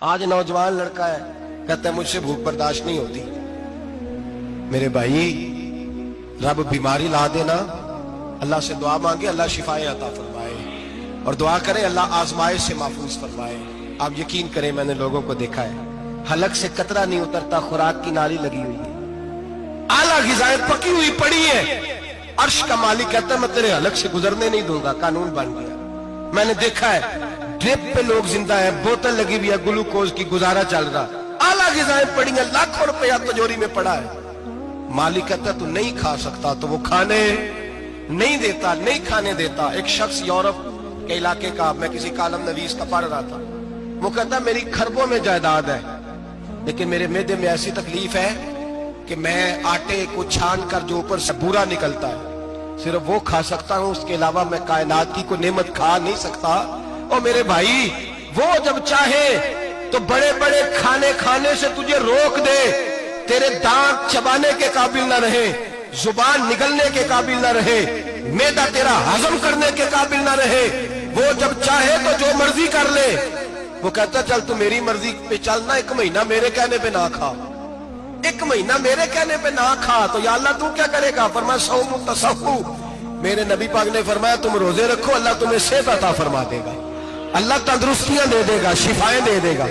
آج نوجوان لڑکا ہے کہتا ہے مجھ سے بھوک برداشت نہیں ہوتی. میرے بھائی رب بیماری لا دینا، اللہ سے دعا مانگے اللہ شفائیں عطا فرمائے، اور دعا کرے اللہ آزمائش سے محفوظ فرمائے. آپ یقین کریں میں نے لوگوں کو دیکھا ہے حلق سے قطرہ نہیں اترتا، خوراک کی نالی لگی ہوئی ہے، اعلیٰ غذائیں پکی ہوئی پڑی ہیں، عرش کا مالک کہتا ہے میں تیرے حلق سے گزرنے نہیں دوں گا. قانون بن گیا. میں نے دیکھا ہے ڈرپ پہ لوگ زندہ ہیں، بوتل لگی ہوئی ہے گلوکوز کی، گزارا چل رہا، اعلیٰ غذائیں پڑی ہیں، لاکھوں روپیہ تجوری میں پڑا ہے. مالک کہتا ہے تو نہیں کھا سکتا، تو وہ کھانے نہیں دیتا، نہیں کھانے دیتا. ایک شخص یورپ کے علاقے کا، میں کسی کالم نویس کا پڑھ رہا تھا، وہ کہتا ہے میری خربوں میں جائیداد ہے لیکن میرے معدے میں ایسی تکلیف ہے کہ میں آٹے کو چھان کر جو اوپر سے بورا نکلتا ہے صرف وہ کھا سکتا ہوں، اس کے علاوہ میں کائنات کی کوئی نعمت کھا نہیں سکتا. اور میرے بھائی وہ جب چاہے تو بڑے بڑے کھانے کھانے سے تجھے روک دے، تیرے دانت چبانے کے قابل نہ رہے، زبان نگلنے کے قابل نہ رہے، معدہ تیرا ہضم کرنے کے قابل نہ رہے، وہ جب چاہے تو جو مرضی کر لے. وہ کہتا چل تو میری مرضی پہ چلنا، ایک مہینہ میرے کہنے پہ نہ کھا، ایک مہینہ میرے کہنے پہ نہ کھا. تو یا اللہ تو کیا کرے گا؟ فرمایا صوم تصحو. میرے نبی پاک نے فرمایا تم روزے رکھو، اللہ تمہیں صحت عطا فرما دے گا، اللہ تندرستیاں دے دے گا، شفائیں دے دے گا.